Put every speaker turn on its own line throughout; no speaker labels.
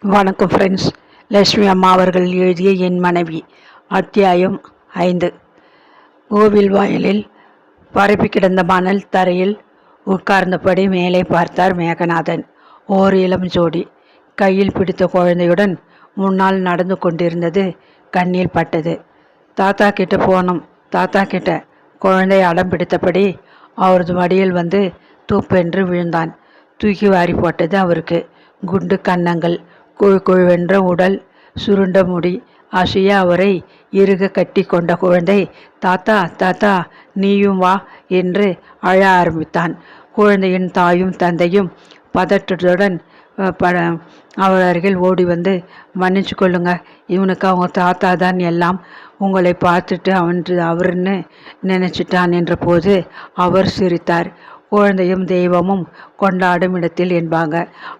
வணக்கம் ஃப்ரெண்ட்ஸ். லட்சுமி அம்மா அவர்கள் எழுதிய என் மனைவி, அத்தியாயம் 5. கோவில் வாயிலில் பரப்பி கிடந்த மணல் தரையில் உட்கார்ந்தபடி மேலே பார்த்தார் மேகநாதன். ஓர் இளம் ஜோடி கையில் பிடித்த குழந்தையுடன் முன்னால் நடந்து கொண்டிருந்தது கண்ணில் பட்டது. தாத்தா கிட்ட போனோம், தாத்தா கிட்ட. குழந்தை அடம் பிடித்தபடி அவரது மடியில் வந்து தூப்பென்று விழுந்தான். தூக்கி வாரி போட்டது அவருக்கு. குண்டு கன்னங்கள், கொழுவென்ற உடல், சுருண்ட முடி அசைய அவரை இறுக கட்டி கொண்ட குழந்தை, தாத்தா தாத்தா நீயும் வா என்று அழ ஆரம்பித்தான். குழந்தையின் தாயும் தந்தையும் பதற்றத்துடன் அவர் அருகில் ஓடி வந்து, மன்னிச்சு கொள்ளுங்க, இவனுக்கு அவங்க தாத்தா தான் எல்லாம். உங்களை பார்த்துட்டு அவருன்னு நினைச்சிட்டான் என்ற போது அவர் சிரித்தார். குழந்தையும் தெய்வமும் கொண்டாடும் இடத்தில் என்பாங்க.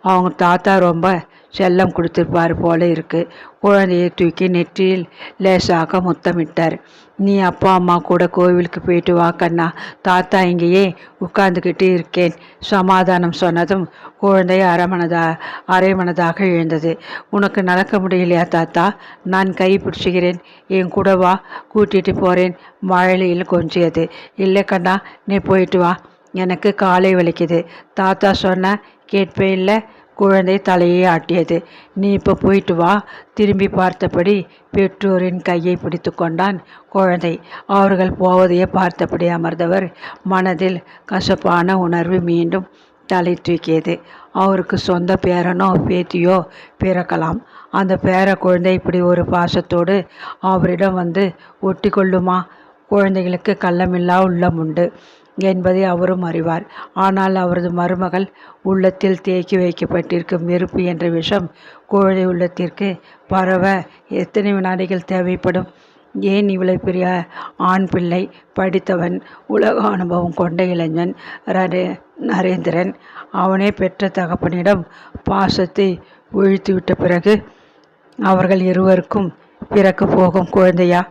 அவங்க தாத்தா ரொம்ப செல்லம் கொடுத்துருப்பார் போல இருக்கு. குழந்தையை தூக்கி நெற்றியில் லேசாக முத்தமிட்டார். நீ அப்பா அம்மா கூட கோவிலுக்கு போயிட்டு வா கண்ணா, தாத்தா இங்கேயே உட்கார்ந்துக்கிட்டு இருக்கேன். சமாதானம் சொன்னதும் குழந்தை அரைமனதாக எழுந்தது. உனக்கு நடக்க முடியலையா தாத்தா? நான் கை பிடிச்சிக்கிறேன், என் கூட வா, கூட்டிகிட்டு போகிறேன். மழையில் கொஞ்சியது. இல்லை கண்ணா, நீ போயிட்டு வா, எனக்கு காலை வலிக்குது. தாத்தா சொன்ன கேட்பே இல்லை. குழந்தை தலையை ஆட்டியது. நீ இப்போ போயிட்டு வா. திரும்பி பார்த்தபடி பெற்றோரின் கையை பிடித்து கொண்டான் குழந்தை. அவர்கள் போவதையே பார்த்தபடி அமர்ந்தவர் மனதில் கசப்பான உணர்வு மீண்டும் தலை தூக்கியது. அவருக்கு சொந்த பேரனோ பேத்தியோ பிறக்கலாம். அந்த பேர குழந்தை இப்படி ஒரு பாசத்தோடு அவரிடம் வந்து ஒட்டி கொள்ளுமா? குழந்தைகளுக்கு கள்ளமில்லா உள்ளம் உண்டு என்பதை அவரும் அறிவார். ஆனால் அவரது மருமகள் உள்ளத்தில் தேக்கி வைக்கப்பட்டிருக்கும் நெருப்பு என்ற விஷம் குழந்தை உள்ளத்திற்கு பரவ எத்தனை வினாடிகள் தேவைப்படும்? ஏன் இவ்வளவு பெரிய ஆண் பிள்ளை, படித்தவன், உலக அனுபவம் கொண்ட இளைஞன் நரேந்திரன், அவனே பெற்ற தகப்பனிடம் பாசத்தை ஒழித்துவிட்ட பிறகு அவர்கள் இருவருக்கும் பிறக்க போகும் குழந்தையா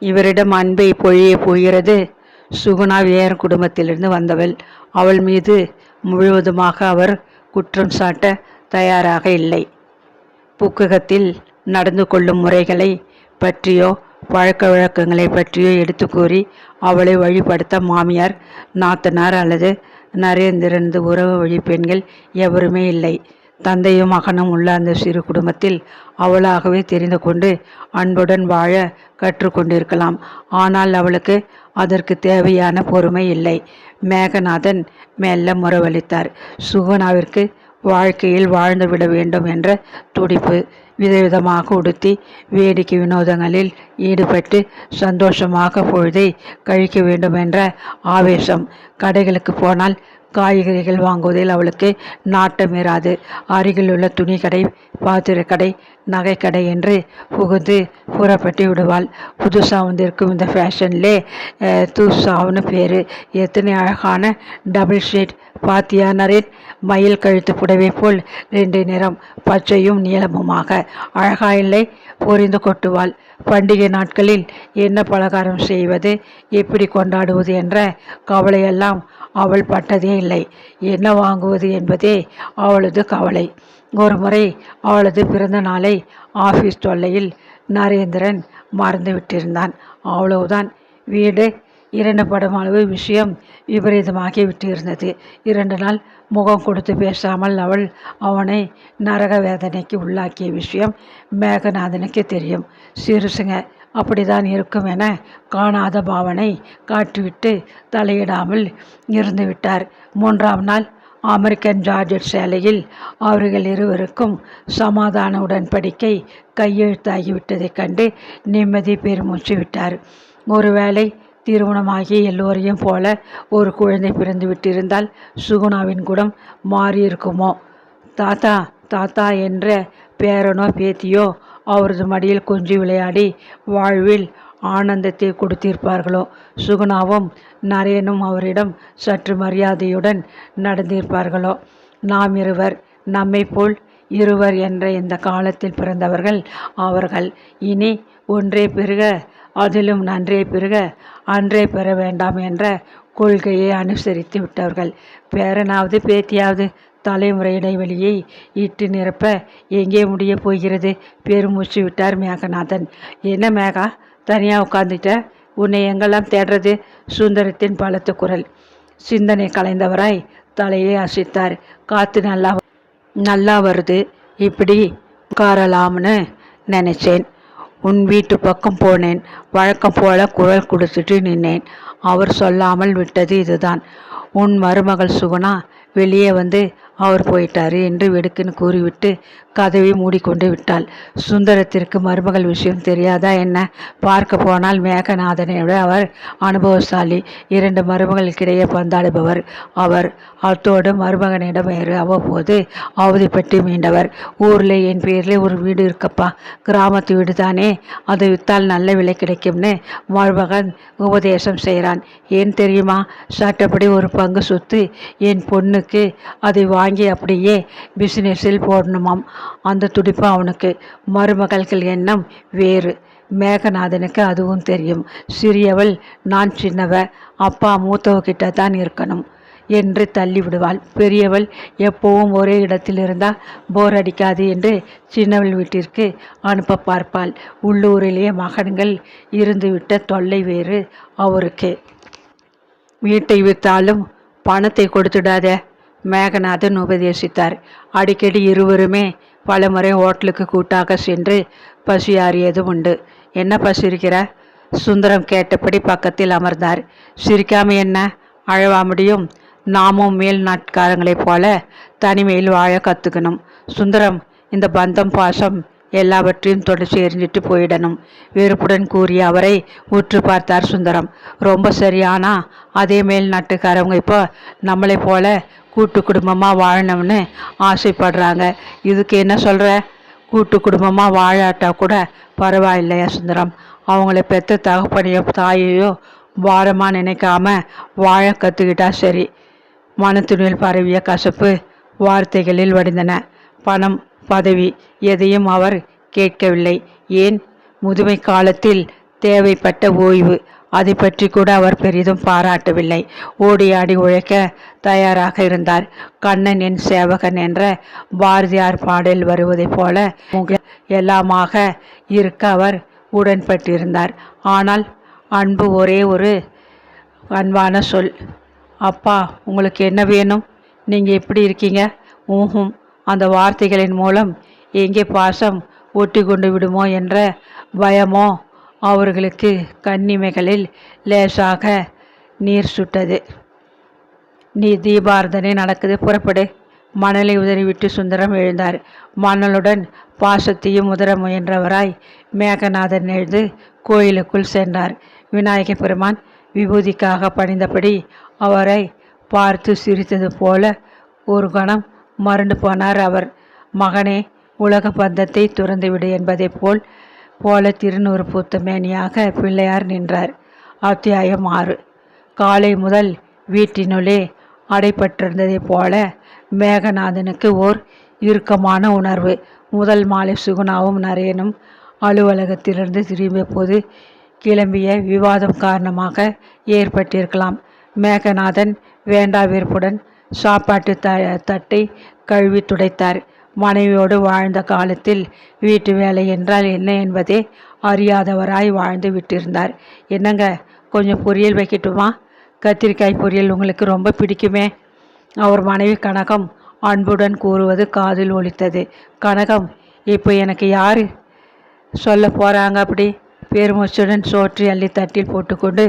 இவரிடம் அன்பை பொழிய போகிறது? சுகுணா வேறு குடும்பத்திலிருந்து வந்தவள். அவள் மீது முழுவதுமாக அவர் குற்றம் சாட்ட தயாராக இல்லை. புக்ககத்தில் நடந்து கொள்ளும் முறைகளை பற்றியோ பழக்க வழக்கங்களை பற்றியோ எடுத்து கூறி அவளை வழிபடுத்த மாமியார், நாத்தனார் அல்லது நரேந்திரனது உறவு வழி பெண்கள் எவருமே இல்லை. தந்தையும் மகனும் உள்ள அந்த சிறு குடும்பத்தில் அவளாகவே தெரிந்து கொண்டு அன்புடன் வாழ கற்றுக்கொண்டிருக்கலாம். ஆனால் அவளுக்கு அதற்கு தேவையான பொறுமை இல்லை. மேகநாதன் மெல்ல முறவளித்தார். சுகுணாவிற்கு வாழ்க்கையில் வாழ்ந்து விட வேண்டும் என்ற துடிப்பு, விதவிதமாக உடுத்தி வேடிக்கை வினோதங்களில் ஈடுபட்டு சந்தோஷமாக பொழுதை கழிக்க வேண்டும் என்ற ஆவேசம். கடைகளுக்கு போனால் காய்கறிகள் வாங்குவதில் அவளுக்கு நாட்டமிராது. அருகில் உள்ள துணி கடை, பாத்திரக்கடை, நகைக்கடை என்று புகுந்து புறப்பட்டு விடுவாள். புதுசாக வந்திருக்கும் இந்த ஃபேஷன்லே தூசாவுன்னு பேர். எத்தனை அழகான டபுள் ஷேட் பாத்தியா நரேன்? மயில் கழுத்து புடவை போல் 2 நிறம், பச்சையும் நீளமுமாக. அழகா இல்லை? பொறிந்து கொட்டுவாள். பண்டிகை நாட்களில் என்ன பலகாரம் செய்வது, எப்படி கொண்டாடுவது என்ற கவலையெல்லாம் அவள் பட்டதே இல்லை. என்ன வாங்குவது என்பதே அவளது கவலை. ஒரு முறை அவளது பிறந்த நாளை ஆஃபீஸ் தொல்லையில் நரேந்திரன் மறந்து விட்டிருந்தான். அவ்வளவுதான். வீடு 2 படம் அளவு விஷயம் விபரீதமாகி விட்டிருந்தது. 2 நாள் முகம் கொடுத்து பேசாமல் அவனை நரக வேதனைக்கு உள்ளாக்கிய விஷயம் மேகநாதனுக்கு தெரியும். சிறுசுங்க அப்படிதான் இருக்கும் என காணாத பாவனை காட்டிவிட்டு தலையிடாமல் இருந்து விட்டார். 3ஆம் நாள் அமெரிக்கன் ஜார்ஜெட் சேலையில் அவர்கள் இருவருக்கும் சமாதான உடன்படிக்கை கையெழுத்தாகிவிட்டதைக் கண்டு நிம்மதி பெருமூச்சு விட்டார். ஒருவேளை திருமணமாகி எல்லோரையும் போல ஒரு குழந்தை பிறந்து விட்டிருந்தால் சுகுணாவின் குணம் மாறியிருக்குமோ? தாத்தா தாத்தா என்ற பேரனோ பேத்தியோ அவரது மடியில் கொஞ்சி விளையாடி வாழ்வில் ஆனந்தத்தை கொடுத்திருப்பார்களோ? சுகுணாவும் நரேனும் அவரிடம் சற்று மரியாதையுடன் நடந்திருப்பார்களோ? நாம் இருவர், நம்மை போல் இருவர் என்ற இந்த காலத்தில் பிறந்தவர்கள் அவர்கள். இனி ஒன்றே பெருக, அதிலும் நன்றே பெருக, அன்றே பெற வேண்டாம் என்ற கொள்கையை அனுசரித்து விட்டவர்கள். பேரனாவது பேத்தியாவது தலைமுறை இடைவெளியை இட்டு நிரப்ப எங்கே முடிய போகிறது? பெருமூச்சு விட்டார் மேகநாதன். என்ன மேகா, தனியாக உட்காந்துட்ட? உன்னை எங்கெல்லாம் தேடுறது? சுந்தரத்தின் பலத்த குரல். சிந்தனை கலைந்தவராய் தலையை அசைத்தார். காற்று நல்லா வருது, இப்படி உட்காரலாம்னு நினைச்சேன். உன் வீட்டு பக்கம் போனேன். வழக்கம் போல குரல் கொடுத்துட்டு நின்னேன். அவர் சொல்லாமல் விட்டது இதுதான். உன் மருமகள் சுகுணா வெளியே வந்து அவர் போயிட்டாரு என்று வெடுக்குன்னு கூறிவிட்டு கதவை மூடிக்கொண்டு விட்டாள். சுந்தரத்திற்கு மருமகள் விஷயம் தெரியாதா என்ன? பார்க்க போனால் மேகநாதனை விட அவர் அனுபவசாலி. 2 மருமகளுக்கிடையே பந்தாடுபவர் அவர். அத்தோடு மருமகனிடம் அவ்வப்போது அவதிப்பட்டு மீண்டவர். ஊரில் என் பேரில் ஒரு வீடு இருக்கப்பா, கிராமத்து வீடு தானே, அதை விற்றால் நல்ல விலை கிடைக்கும்னு மருமகன் உபதேசம் செய்கிறான். ஏன் தெரியுமா? சட்டப்படி ஒரு பங்கு சொத்து என் பொண்ணுக்கு, அதை வாங்கி அப்படியே பிசினஸில் போடணுமாம். அந்த துடிப்பு அவனுக்கு. மருமகள்கள் எண்ணம் வேறு. மேகநாதனுக்கு அதுவும் தெரியும். சிறியவள் நான் சின்னவ, அப்பா மூத்தவகிட்ட தான் இருக்கணும் என்று தள்ளி விடுவாள். பெரியவள் எப்பவும் ஒரே இடத்தில் இருந்தால் போர் அடிக்காது என்று சின்னவள் வீட்டிற்கு அனுப்ப பார்ப்பாள். உள்ளூரிலேயே மகன்கள் இருந்துவிட்ட தொல்லை வேறு அவருக்கு. வீட்டை விற்றாலும் பணத்தை கொடுத்துடாத, மேகநாதன் உபதேசித்தார். அடிக்கடி இருவருமே பலமுறை ஹோட்டலுக்கு கூட்டாக சென்று பசியாறியதும் உண்டு. என்ன பசிருக்கிற? சுந்தரம் கேட்டபடி பக்கத்தில் அமர்ந்தார். சிரிக்காம என்ன அழவா முடியும்? நாமும் மேல் நாட்காரங்களைப் போல தனிமையில் வாழ கற்றுக்கணும். சுந்தரம், இந்த பந்தம் பாசம் எல்லாவற்றையும் தொடர்ச்சி எரிஞ்சிட்டு போயிடணும், வெறுப்புடன் கூறிய அவரை உற்று பார்த்தார் சுந்தரம். ரொம்ப சரியானா? அதே மேல் நாட்டுக்காரவங்க இப்போ நம்மளை போல கூட்டு குடும்பமாக வாழணும்னு ஆசைப்படுறாங்க. இதுக்கு என்ன சொல்கிற? கூட்டு குடும்பமாக வாழாட்டா கூட பரவாயில்லையா சுந்தரம்? அவங்கள பெற்ற தகப்பனையோ தாயையோ பாரமாக நினைக்காம வாழ கற்றுக்கிட்டா சரி. மனத்துணியில் பரவிய கசப்பு வார்த்தைகளில் வடிந்தன. பணம், பதவி எதையும் அவர் கேட்கவில்லை. ஏன், முதுமை காலத்தில் தேவைப்பட்ட ஓய்வு, அதை பற்றி கூட அவர் பெரிதும் பாராட்டவில்லை. ஓடி ஆடி உழைக்க தயாராக இருந்தார். கண்ணன் என் சேவகன் என்ற பாரதியார் பாடல் வருவதைப் போல எல்லாமாக இருக்க அவர் உடன்பட்டிருந்தார். ஆனால் அன்பு ஒரே ஒரு அன்பான சொல். அப்பா, உங்களுக்கு என்ன வேணும்? நீங்கள் எப்படி இருக்கீங்க? ஊஹும். அந்த வார்த்தைகளின் மூலம் எங்கே பாசம் ஒட்டி கொண்டு விடுமோ என்ற பயமோ அவர்களுக்கு கண்ணிமைகளில் லேசாக நீர் சுட்டது. நீ தீபாரதனை நடக்குது, புறப்படு. மணலை உதறிவிட்டு சுந்தரம் எழுந்தார். மணலுடன் பாசத்தையும் உதற முயன்றவராய் மேகநாதன் எழுந்து கோயிலுக்குள் சென்றார். விநாயக பெருமான் விபூதிக்காக பணிந்தபடி அவரை பார்த்து சிரித்தது போல ஒரு கணம் மறண்டு போனார் அவர். மகனே, உலக பந்தத்தை துறந்துவிடு என்பதை போல திருநூறு பூத்த மேனியாக பிள்ளையார் நின்றார். அத்தியாயம் 6. காலை முதல் வீட்டினுள்ளே அடைப்பட்டிருந்ததைப் போல மேகநாதனுக்கு ஓர் இறுக்கமான உணர்வு. முதல் மாலை சுகுணாவும் நரேனும் அலுவலகத்திலிருந்து திரும்பிய போது கிளம்பிய விவாதம் காரணமாக ஏற்பட்டிருக்கலாம். மேகநாதன் வேண்டா வெறுப்புடன் சாப்பாட்டு தட்டை கழுவி துடைத்தார். மனைவியோடு வாழ்ந்த காலத்தில் வீட்டு வேலை என்றால் என்ன என்பதே அறியாதவராய் வாழ்ந்து விட்டிருந்தார். என்னங்க, கொஞ்சம் பொரியல் வைக்கட்டுமா? கத்திரிக்காய் பொரியல் உங்களுக்கு ரொம்ப பிடிக்குமே. அவர் மனைவி கனகம் அன்புடன் கூறுவது காதில் ஒலித்தது. கனகம், இப்போ எனக்கு யார் சொல்ல போகிறாங்க அப்படி? பெருமூச்சுடன் சோற்றி அள்ளி தட்டில் போட்டுக்கொண்டு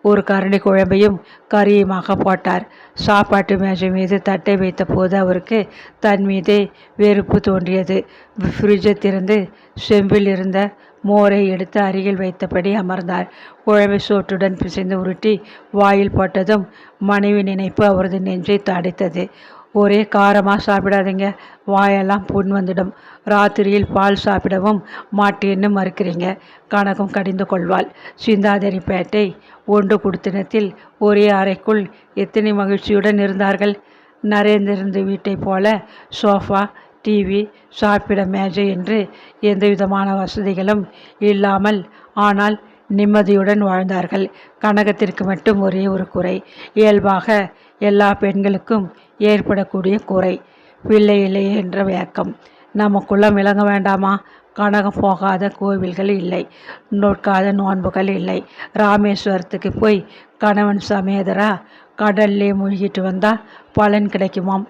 ஒரு கரண்டி குழம்பையும் கறியுமாக போட்டார். சாப்பாட்டு மேஜை மீது தட்டை வைத்த போது அவருக்கு தன் மீதே வெறுப்பு தோன்றியது. ஃப்ரிட்ஜை திறந்து செம்பில் இருந்த மோரை எடுத்து அருகில் வைத்தபடி அமர்ந்தார். குழம்பை சோற்றுடன் பிசைந்து உருட்டி வாயில் போட்டதும் மனைவி நினைப்பு அவரது நெஞ்சை தடைத்தது. ஒரே காரமாக சாப்பிடாதீங்க, வாயெல்லாம் புண் வந்துடும். ராத்திரியில் பால் சாப்பிடவும் மாட்டேன்னு மறுக்கிறீங்க, கனகம் கடிந்து கொள்வாள். சிந்தாதிரிப்பேட்டை ஒன்று குடித்தனத்தில் ஒரே அறைக்குள் எத்தனை மகிழ்ச்சியுடன் இருந்தார்கள். நரேந்திரந்து வீட்டை போல சோஃபா, டிவி, சாப்பிட மேஜை என்று எந்த விதமான வசதிகளும் இல்லாமல் ஆனால் நிம்மதியுடன் வாழ்ந்தார்கள். கனகத்திற்கு மட்டும் ஒரே ஒரு குறை, இயல்பாக எல்லா பெண்களுக்கும் ஏற்படக்கூடிய குறை. பிள்ளை இல்லையே என்ற வேக்கம். நம்ம குலம் விளங்க வேண்டாமா? கனகம் போகாத கோவில்கள் இல்லை, நோட்காத நோன்புகள் இல்லை. ராமேஸ்வரத்துக்கு போய் கணவன் சமேதரா கடல்லே மூழ்கிட்டு வந்தா பலன் கிடைக்குமாம்.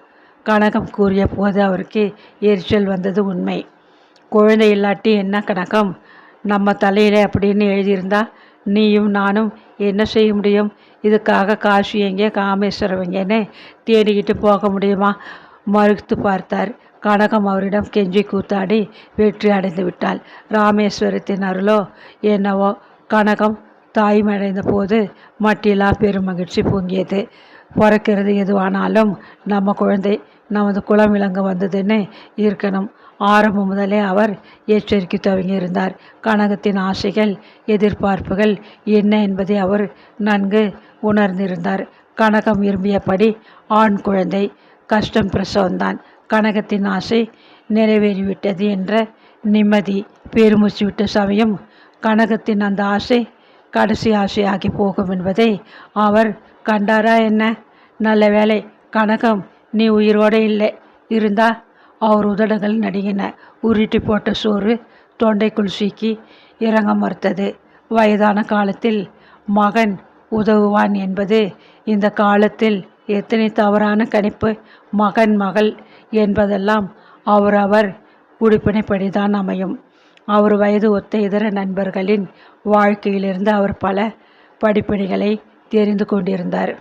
கனகம் கூறிய போது அவருக்கு எரிச்சல் வந்தது உண்மை. குழந்தை இல்லாட்டி என்ன கணக்கம்? நம்ம தலையில அப்படின்னு எழுதியிருந்தா நீயும் நானும் என்ன செய்ய முடியும்? இதுக்காக காசு எங்கே காமேஸ்வரம் எங்கேன்னு தேடிக்கிட்டு போக முடியுமா? மறுத்து பார்த்தார். கனகம் அவரிடம் கெஞ்சி கூத்தாடி வெற்றி அடைந்து விட்டாள். ராமேஸ்வரத்தின் அருளோ என்னவோ கனகம் தாய்மடைந்த போது மட்டிலா பெருமகிழ்ச்சி பொங்கியது. பிறக்கிறது எதுவானாலும் நம்ம குழந்தை நமது குலம் விளங்க வந்ததுன்னு இருக்கணும். ஆரம்பம் முதலே அவர் எச்சரிக்கை துவங்கியிருந்தார். கனகத்தின் ஆசைகள் எதிர்பார்ப்புகள் என்ன என்பதை அவர் நன்கு உணர்ந்திருந்தார். கனகம் விரும்பியபடி ஆண் குழந்தை, கஷ்டம் பிரசவம்தான். கனகத்தின் ஆசை நிறைவேறிவிட்டது என்ற நிம்மதி பெருமூச்சு விட்ட சமயம் கனகத்தின் அந்த ஆசை கடைசி ஆசையாகி போகும் என்பதை அவர் கண்டாரா என்ன? நல்ல வேளை கனகம் நீ உயிரோடு இல்லை. இருந்தா அவர் உதடுகள் நடுங்கின. உருட்டி போட்ட சோறு தொண்டைக்குள் சீக்கி இறங்க மறுத்தது. வயதான காலத்தில் மகன் உதவுவான் என்பது இந்த காலத்தில் எத்தனை தவறான கணிப்பு. மகன் மகள் என்பதெல்லாம் அவர் உடுப்பினைப்படிதான் அமையும். அவர் வயது ஒத்த இதர நண்பர்களின் வாழ்க்கையிலிருந்து அவர் பல படிப்பினைகளை தெரிந்து கொண்டிருந்தார்.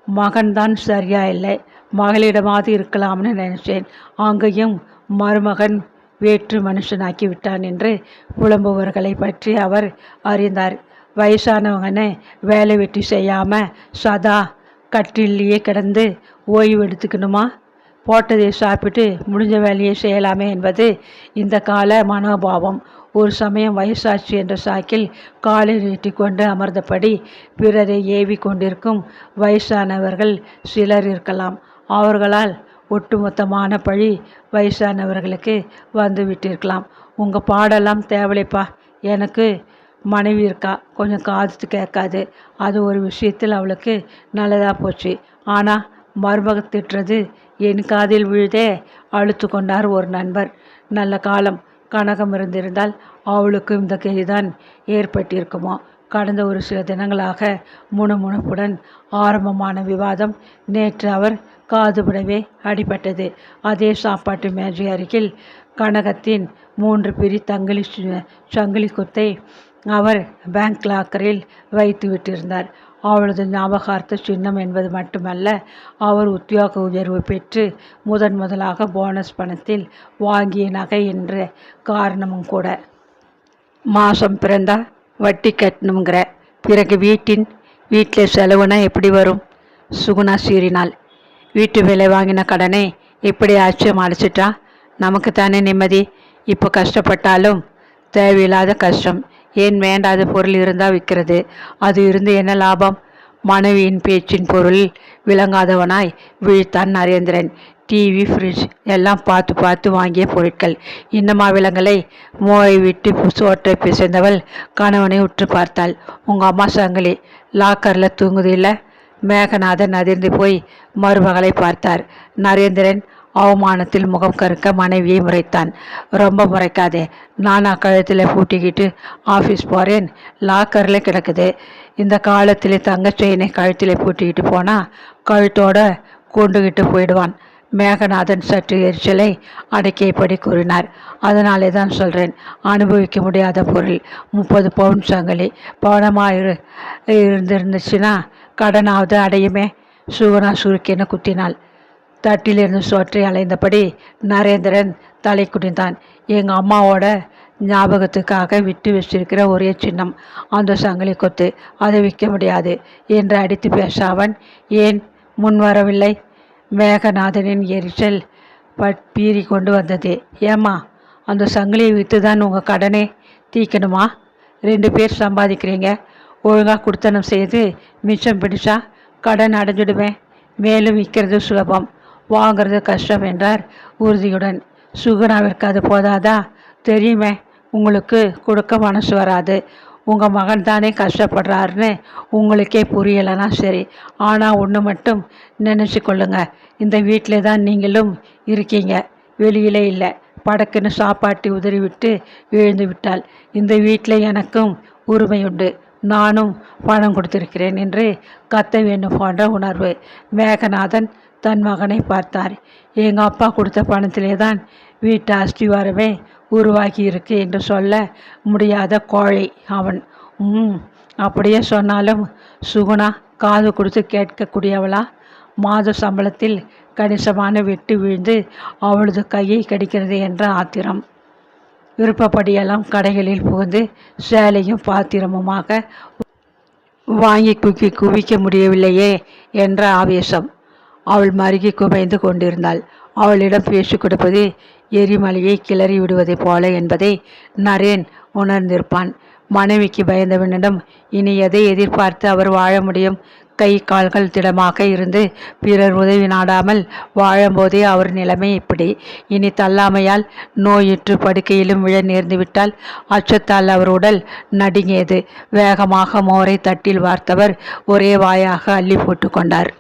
மகன்தான் சரியா இல்லை, மகளிடமாவது இருக்கலாம்னு நினைச்சேன். அங்கேயும் மருமகன் வேற்று மனுஷனாக்கி விட்டான் என்று புலம்புவர்களை பற்றி அவர் அறிந்தார். வயசானவங்கன்னு வேலை வெட்டி செய்யாமல் சதா கட்டிலேயே கிடந்து ஓய்வு எடுத்துக்கணுமா? போட்டதை சாப்பிட்டு முடிஞ்ச வேலையை செய்யலாமே என்பது இந்த கால மனோபாவம். ஒரு சமயம் வயசாட்சி என்ற சாக்கில் காலை நீட்டி கொண்டு அமர்ந்தபடி பிறரை ஏவி கொண்டிருக்கும் வயசானவர்கள் சிலர் இருக்கலாம். அவர்களால் ஒட்டுமொத்தமான பழி வயசானவர்களுக்கு வந்து விட்டிருக்கலாம். உங்கள் பாடெல்லாம் தேவலைப்பா, எனக்கு மனைவி இருக்கா, கொஞ்சம் காது கேட்காது. அது ஒரு விஷயத்தில் அவளுக்கு நல்லதாக போச்சு. ஆனால் மருமக திட்டுறது என் காதில் விழுதே, அழுத்து கொண்டார் ஒரு நண்பர். நல்ல காலம் கனகம் இருந்திருந்தால் அவளுக்கும் இந்த கைதான் ஏற்பட்டிருக்குமோ. கடந்த ஒரு சில தினங்களாக முணுமுணுப்புடன் ஆரம்பமான விவாதம் நேற்று அவர் காதுபடவே அடிபட்டது. அதே சாப்பாட்டு மேஜை அருகில் கனகத்தின் 3 பிரி சங்கிலி குத்தை அவர் பேங்க் லாக்கரில் வைத்து விட்டிருந்தார். அவளது ஞாபகார்த்த சின்னம் என்பது மட்டுமல்ல, அவர் உத்தியோக உயர்வு பெற்று முதலாக போனஸ் பணத்தில் வாங்கிய நகை என்ற காரணமும் கூட. மாதம் பிறந்தா வட்டி கட்டணுங்கிற, பிறகு வீட்டில் செலவுனா எப்படி வரும்? சுகுணா சீறினாள். வீட்டு விலை வாங்கின கடனை இப்படி ஆச்சரியம் அடைச்சிட்டா நமக்கு தானே நிம்மதி. இப்போ கஷ்டப்பட்டாலும் தேவையில்லாத கஷ்டம். ஏன் வேண்டாத பொருள் இருந்தால் விற்கிறது? அது இருந்து என்ன லாபம்? மனைவியின் பேச்சின் பொருள் விளங்காதவனாய் விழித்தான் நரேந்திரன். டிவி, ஃப்ரிட்ஜ் எல்லாம் பார்த்து வாங்கிய பொருட்கள். இன்னமா விலங்கலை? மோரை விட்டு சோற்றை பிசைந்தவள் கணவனை உற்று பார்த்தாள். உங்கள் அம்மா சங்கிலி லாக்கரில் தூங்குது இல்லை? மேகநாதன் அதிர்ந்து போய் மருமகளை பார்த்தார். நரேந்திரன் அவமானத்தில் முகம் கருக்க மனைவியை முறைத்தான். ரொம்ப முறைக்காதே, நானா கழுத்தில் பூட்டிக்கிட்டு ஆஃபீஸ் போகிறேன்? லாக்கரில் கிடக்குது. இந்த காலத்தில் தங்க செயினை கழுத்தில் பூட்டிக்கிட்டு போனால் கழுத்தோட கொண்டுகிட்டு போயிடுவான். மேகநாதன் சற்று எரிச்சலை அடக்கியபடி கூறினார். அதனாலே தான் சொல்கிறேன், அனுபவிக்க முடியாத பொருள். 30 பவுன் சங்கிலி பவனமாக இருந்துச்சுன்னா கடனாவது அடையுமே. சுகுணா சுருக்கென குத்தினாள். தட்டிலிருந்து சோற்றை அலைந்தபடி நரேந்திரன் தலை குனிந்தான். எங்கள் அம்மாவோட ஞாபகத்துக்காக விட்டு வச்சிருக்கிற ஒரே சின்னம் அந்த சங்கிலி கொத்து. அதை விற்க முடியாது என்று அடித்து பேச அவன் ஏன் முன் வரவில்லை? மேகநாதனின் எரிச்சல் பீறி கொண்டு வந்தது. ஏம்மா, அந்த சங்கிலியை விற்று தான் உங்கள் கடனே தீக்கணுமா? 2 பேர் சம்பாதிக்கிறீங்க, ஒழுங்காக குடுத்தனம் செய்து மிச்சம் பிடிச்சா கடன் அடைஞ்சிடுவேன். மேலும் விற்கிறது சுலபம், வாங்கிறது கஷ்டம் என்றார் உறுதியுடன். சுகுணாவிற்கு அது போதாதா? தெரியுமே, உங்களுக்கு கொடுக்க மனசு வராது. உங்கள் மகன் தானே கஷ்டப்படுறாருன்னு உங்களுக்கே புரியலைன்னா சரி. ஆனால் ஒன்று மட்டும் நினச்சி கொள்ளுங்க, இந்த வீட்டில் தான் நீங்களும் இருக்கீங்க, வெளியிலே இல்லை. படக்குன்னு சாப்பாட்டி உதறிவிட்டு எழுந்து விட்டாள். இந்த வீட்டில் எனக்கும் உரிமையுண்டு, நானும் பணம் கொடுத்திருக்கிறேன் என்று கத்த வேண்டும் போன்ற உணர்வு. மேகநாதன் தன் மகனை பார்த்தார். எங்கள் அப்பா கொடுத்த பணத்திலே தான் வீட்டு அஸ்திவாரமே உருவாகி இருக்கு என்று சொல்ல முடியாத கோழை அவன். அப்படியே சொன்னாலும் சுகுணா காது கொடுத்து கேட்கக்கூடியவளா? மாத சம்பளத்தில் கணிசமான வெட்டு விழுந்து அவளது கையை கடிக்கிறது என்ற ஆத்திரம். விருப்பப்படியெல்லாம் கடைகளில் புகுந்து சேலையும் பாத்திரமுமாக வாங்கி குவிக்க முடியவில்லையே என்ற ஆவேசம். அவள் மருகி குமைந்து கொண்டிருந்தாள். அவளிடம் பேசிக் கொடுப்பது எரிமலையை கிளறி விடுவதைப் போல என்பதை நரேன் உணர்ந்திருப்பான். மனைவிக்கு பயந்தவனிடம் இனி எதை எதிர்பார்த்து அவர் வாழ முடியும்? கை கால்கள் திடமாக இருந்து பிறர் உதவி நாடாமல் வாழும்போதே அவர் நிலைமை இப்படி. இனி தள்ளாமையால் நோயுற்று படுக்கையிலும் விழ நேர்ந்துவிட்டால் அச்சத்தால் அவர் உடல் நடுங்கியது. வேகமாக மோரை தட்டில் வார்த்தவர் ஒரே வாயாக அள்ளி போட்டு கொண்டார்.